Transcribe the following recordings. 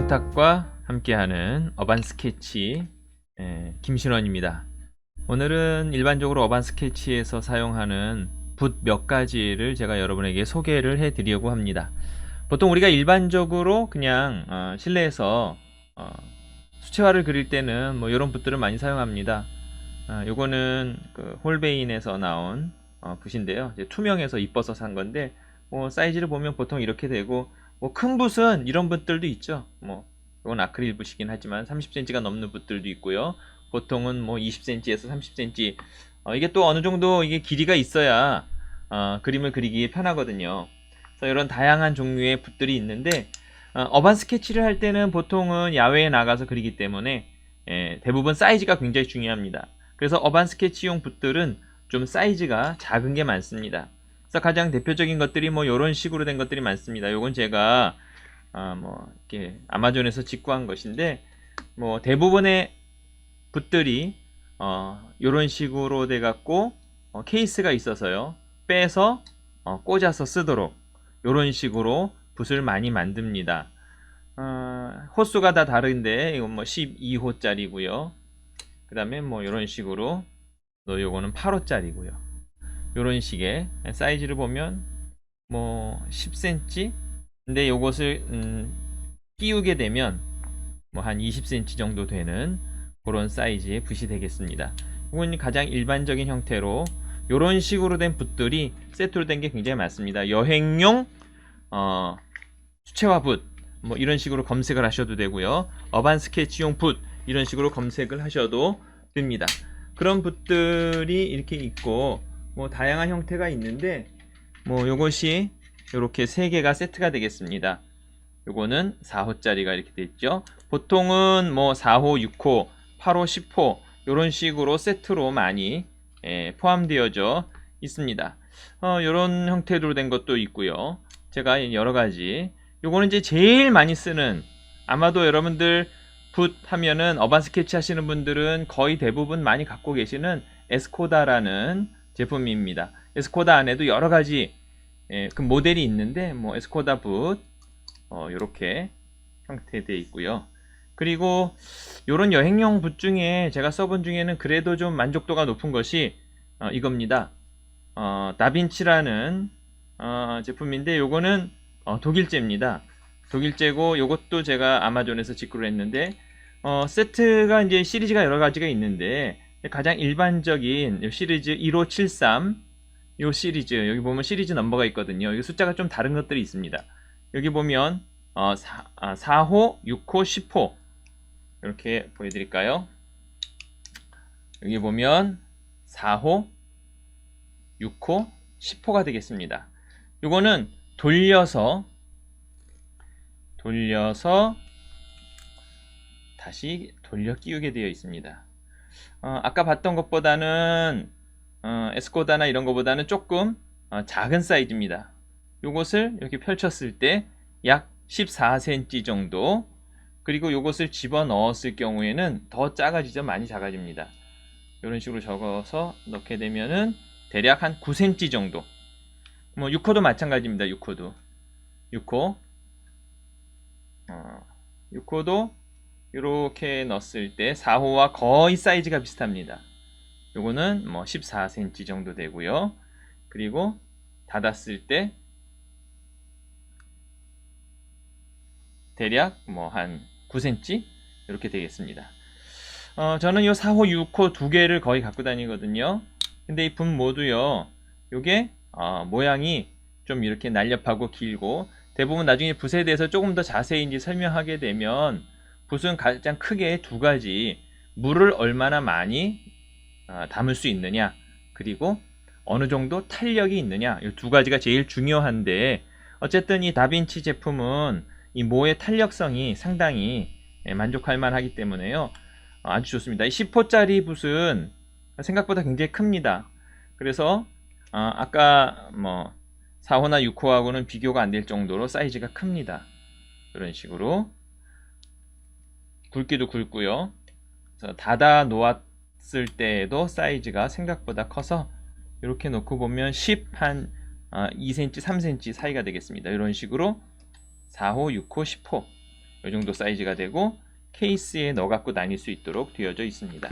부탁과 함께하는 어반 스케치 김신원입니다. 오늘은 일반적으로 어반 스케치에서 사용하는 붓 몇 가지를 제가 여러분에게 소개를 해 드리려고 합니다. 보통 우리가 일반적으로 그냥 실내에서 수채화를 그릴 때는 뭐 이런 붓들을 많이 사용합니다. 요거는 그 홀베인에서 나온 붓인데요. 이제 투명해서 이뻐서 산 건데 사이즈를 보면 보통 이렇게 되고, 큰 붓은 이런 붓들도 있죠. 이건 아크릴 붓이긴 하지만 30cm가 넘는 붓들도 있고요. 보통은 20cm에서 30cm. 이게 또 어느 정도 이게 길이가 있어야 그림을 그리기 편하거든요. 그래서 이런 다양한 종류의 붓들이 있는데, 어반 스케치를 할 때는 보통은 야외에 나가서 그리기 때문에 대부분 사이즈가 굉장히 중요합니다. 그래서 어반 스케치용 붓들은 좀 사이즈가 작은 게 많습니다. 그래서 가장 대표적인 것들이 이런 식으로 된 것들이 많습니다. 요건 제가 이렇게 아마존에서 직구한 것인데, 대부분의 붓들이 요런 식으로 돼 갖고 케이스가 있어서요, 빼서 꽂아서 쓰도록 요런 식으로 붓을 많이 만듭니다. 호수가 다 다른데 이건 12호짜리고요. 그 다음에 요런 식으로 요거는 8호짜리고요. 요런 식의 사이즈를 보면 10cm, 근데 요것을 끼우게 되면 한 20cm 정도 되는 그런 사이즈의 붓이 되겠습니다. 이건 가장 일반적인 형태로 요런 식으로 된 붓들이 세트로 된 게 굉장히 많습니다. 여행용 수채화 붓, 이런 식으로 검색을 하셔도 되고요. 어반 스케치용 붓, 이런 식으로 검색을 하셔도 됩니다. 그런 붓들이 이렇게 있고, 다양한 형태가 있는데, 요것이 이렇게 세 개가 세트가 되겠습니다. 요거는 4호짜리가 이렇게 되어 있죠. 보통은 4호, 6호, 8호, 10호 요런 식으로 세트로 많이 포함되어져 있습니다. 요런 형태로 된 것도 있고요. 제가 여러 가지, 요거는 이제 제일 많이 쓰는, 아마도 여러분들 붓 하면은 어반 스케치 하시는 분들은 거의 대부분 많이 갖고 계시는 에스코다라는 제품입니다. 에스코다 안에도 여러 가지 그 모델이 있는데, 에스코다 붓 이렇게 형태되어 있고요. 그리고 요런 여행용 붓 중에 제가 써본 중에는 그래도 좀 만족도가 높은 것이 이겁니다. 다빈치라는 제품인데, 요거는 독일제입니다. 독일제고, 요것도 제가 아마존에서 직구를 했는데, 세트가 이제 시리즈가 여러 가지가 있는데, 가장 일반적인 요 시리즈 1573, 요 시리즈, 여기 보면 시리즈 넘버가 있거든요. 여기 숫자가 좀 다른 것들이 있습니다. 여기 보면 4호, 6호, 10호 이렇게 보여드릴까요? 여기 보면 4호, 6호, 10호가 되겠습니다. 요거는 돌려서 다시 돌려 끼우게 되어 있습니다. 아까 봤던 것보다는 에스코다나 이런 것보다는 조금 작은 사이즈입니다. 요것을 이렇게 펼쳤을 때 약 14cm 정도, 그리고 요것을 집어 넣었을 경우에는 더 작아지죠. 많이 작아집니다. 이런 식으로 적어서 넣게 되면은 대략 한 9cm 정도. 6호도 마찬가지입니다. 6호도 이렇게 넣었을 때 4호와 거의 사이즈가 비슷합니다. 요거는 14cm 정도 되고요. 그리고 닫았을 때 대략 한 9cm 이렇게 되겠습니다. 저는 요 4호, 6호 두 개를 거의 갖고 다니거든요. 근데 이 붓 모두요, 요게 모양이 좀 이렇게 날렵하고 길고, 대부분 나중에 붓에 대해서 조금 더 자세히 이제 설명하게 되면, 붓은 가장 크게 두 가지, 물을 얼마나 많이 담을 수 있느냐, 그리고 어느 정도 탄력이 있느냐, 이 두 가지가 제일 중요한데, 어쨌든 이 다빈치 제품은 이 모의 탄력성이 상당히 만족할 만하기 때문에요, 아주 좋습니다. 이 10호짜리 붓은 생각보다 굉장히 큽니다. 그래서 아까 4호나 6호하고는 비교가 안 될 정도로 사이즈가 큽니다. 이런 식으로 굵기도 굵고요. 그래서 닫아 놓았을 때에도 사이즈가 생각보다 커서 이렇게 놓고 보면 10한 2cm, 3cm 사이가 되겠습니다. 이런 식으로 4호, 6호, 10호 이 정도 사이즈가 되고 케이스에 넣어 갖고 다닐 수 있도록 되어져 있습니다.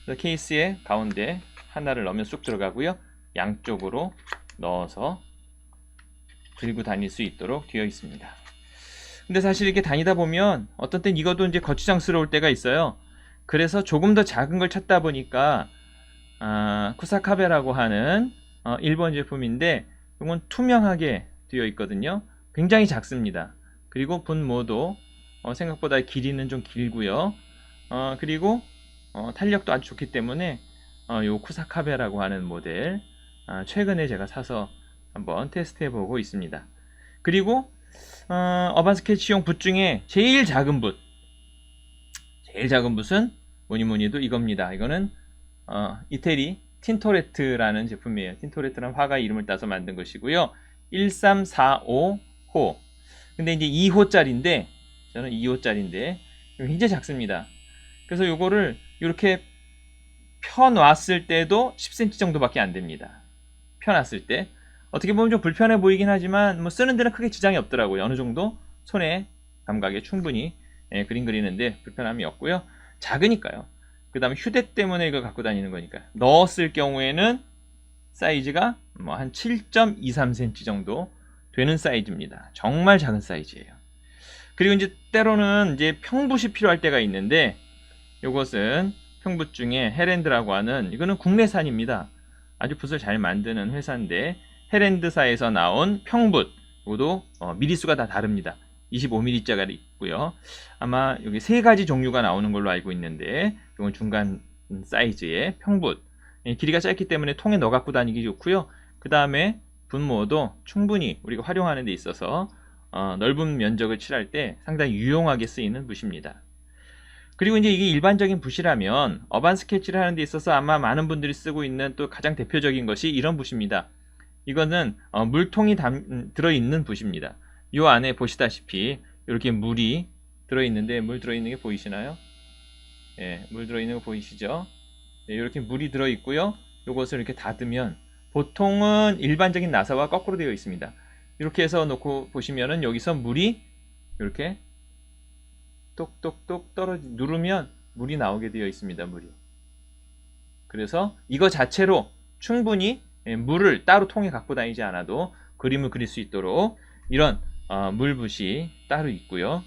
그래서 케이스에 가운데 하나를 넣으면 쑥 들어가고요. 양쪽으로 넣어서 들고 다닐 수 있도록 되어 있습니다. 근데 사실 이렇게 다니다 보면 어떤 땐 이것도 이제 거추장스러울 때가 있어요. 그래서 조금 더 작은 걸 찾다 보니까 쿠사카베라고 하는 일본 제품인데 이건 투명하게 되어 있거든요. 굉장히 작습니다. 그리고 분모도 생각보다 길이는 좀 길고요. 그리고 탄력도 아주 좋기 때문에 요 쿠사카베라고 하는 모델 최근에 제가 사서 한번 테스트해 보고 있습니다. 그리고 어반 스케치용 붓 중에 제일 작은 붓은 뭐니뭐니도 이겁니다. 이거는 이태리 틴토레트라는 제품이에요. 틴토레트라는 화가 이름을 따서 만든 것이고요. 1345호. 근데 이제 2호짜리인데 저는 2호짜리인데 굉장히 작습니다. 그래서 요거를 이렇게 펴놨을 때도 10cm 정도밖에 안 됩니다. 펴놨을 때 어떻게 보면 좀 불편해 보이긴 하지만 뭐 쓰는 데는 크게 지장이 없더라고요. 어느 정도 손의 감각에 충분히 그림 그리는데 불편함이 없고요. 작으니까요. 그 다음에 휴대 때문에 이걸 갖고 다니는 거니까 넣었을 경우에는 사이즈가 뭐 한 7.23cm 정도 되는 사이즈입니다. 정말 작은 사이즈예요. 그리고 이제 때로는 이제 평붓이 필요할 때가 있는데 이것은 평붓 중에 헤랜드라고 하는 이거는 국내산입니다. 아주 붓을 잘 만드는 회사인데 헤랜드사에서 나온 평붓 이것도 미리수가 다 다릅니다. 25mm짜리 있고요. 아마 여기 세 가지 종류가 나오는 걸로 알고 있는데 이건 중간 사이즈의 평붓 길이가 짧기 때문에 통에 넣어 갖고 다니기 좋고요. 그 다음에 분모도 충분히 우리가 활용하는 데 있어서 넓은 면적을 칠할 때 상당히 유용하게 쓰이는 붓입니다. 그리고 이제 이게 일반적인 붓이라면 어반 스케치를 하는 데 있어서 아마 많은 분들이 쓰고 있는 또 가장 대표적인 것이 이런 붓입니다. 이거는 물통이 들어있는 붓입니다. 이 안에 보시다시피 이렇게 물이 들어있는데 물 들어있는 게 보이시나요? 예, 물 들어있는 거 보이시죠? 네, 이렇게 물이 들어있고요. 이것을 이렇게 닫으면 보통은 일반적인 나사와 거꾸로 되어 있습니다. 이렇게 해서 놓고 보시면은 여기서 물이 이렇게 똑똑똑 누르면 물이 나오게 되어 있습니다. 물이. 그래서 이거 자체로 충분히 물을 따로 통에 갖고 다니지 않아도 그림을 그릴 수 있도록 이런 물붓이 따로 있고요.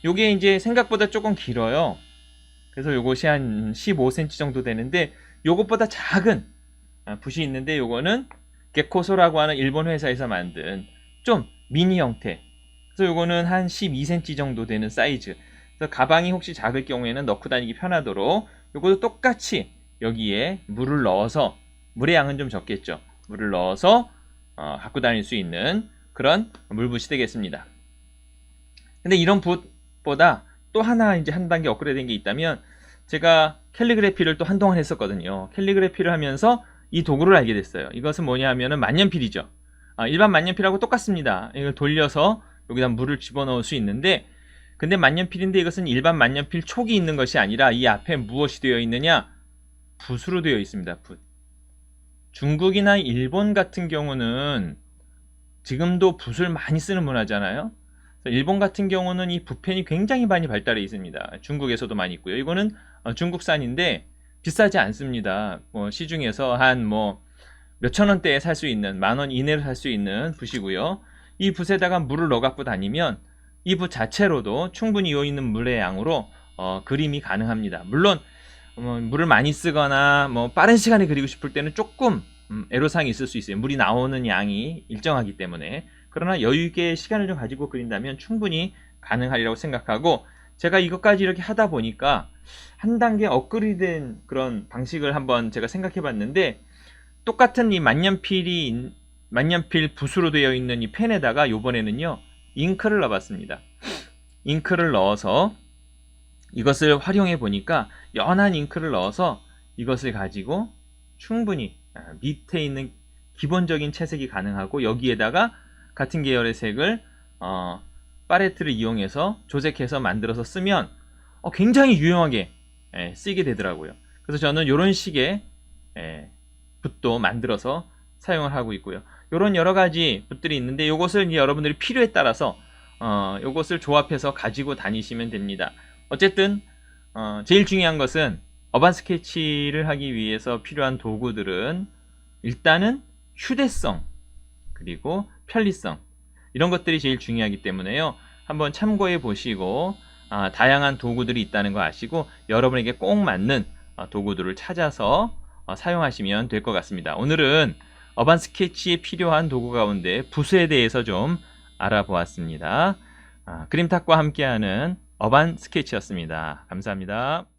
요게 이제 생각보다 조금 길어요. 그래서 요것이 한 15cm 정도 되는데 요것보다 작은 붓이 있는데 요거는 게코소라고 하는 일본 회사에서 만든 좀 미니 형태. 그래서 요거는 한 12cm 정도 되는 사이즈. 그래서 가방이 혹시 작을 경우에는 넣고 다니기 편하도록 요것도 똑같이 여기에 물을 넣어서 물의 양은 좀 적겠죠. 물을 넣어서 갖고 다닐 수 있는 그런 물붓이 되겠습니다. 근데 이런 붓보다 또 하나 이제 한 단계 업그레이드된 게 있다면 제가 캘리그래피를 또 한동안 했었거든요. 캘리그래피를 하면서 이 도구를 알게 됐어요. 이것은 뭐냐 하면은 만년필이죠. 일반 만년필하고 똑같습니다. 이걸 돌려서 여기다 물을 집어넣을 수 있는데 근데 만년필인데 이것은 일반 만년필 촉이 있는 것이 아니라 이 앞에 무엇이 되어 있느냐? 붓으로 되어 있습니다. 붓. 중국이나 일본 같은 경우는 지금도 붓을 많이 쓰는 문화잖아요. 일본 같은 경우는 이 붓펜이 굉장히 많이 발달해 있습니다. 중국에서도 많이 있고요. 이거는 중국산인데 비싸지 않습니다. 시중에서 한 몇천 원대에 살 수 있는 10,000원 이내로 살 수 있는 붓이고요. 이 붓에다가 물을 넣어 갖고 다니면 이 붓 자체로도 충분히 이어 있는 물의 양으로 그림이 가능합니다. 물론 물을 많이 쓰거나 빠른 시간에 그리고 싶을 때는 조금 애로사항이 있을 수 있어요. 물이 나오는 양이 일정하기 때문에. 그러나 여유있게 시간을 좀 가지고 그린다면 충분히 가능하리라고 생각하고 제가 이것까지 이렇게 하다 보니까 한 단계 업그레이드된 그런 방식을 한번 제가 생각해 봤는데 똑같은 이 만년필 붓으로 되어 있는 이 펜에다가 요번에는요 잉크를 넣어봤습니다. 잉크를 넣어서 이것을 활용해 보니까 연한 잉크를 넣어서 이것을 가지고 충분히 밑에 있는 기본적인 채색이 가능하고 여기에다가 같은 계열의 색을 팔레트를 이용해서 조색해서 만들어서 쓰면 굉장히 유용하게 쓰이게 되더라고요. 그래서 저는 이런 식의 붓도 만들어서 사용을 하고 있고요. 이런 여러 가지 붓들이 있는데 이것을 이제 여러분들이 필요에 따라서 요것을 조합해서 가지고 다니시면 됩니다. 어쨌든 제일 중요한 것은 어반 스케치를 하기 위해서 필요한 도구들은 일단은 휴대성 그리고 편리성 이런 것들이 제일 중요하기 때문에요. 한번 참고해 보시고 다양한 도구들이 있다는 거 아시고 여러분에게 꼭 맞는 도구들을 찾아서 사용하시면 될 것 같습니다. 오늘은 어반 스케치에 필요한 도구 가운데 붓에 대해서 좀 알아보았습니다. 그림탁과 함께하는 어반 스케치였습니다. 감사합니다.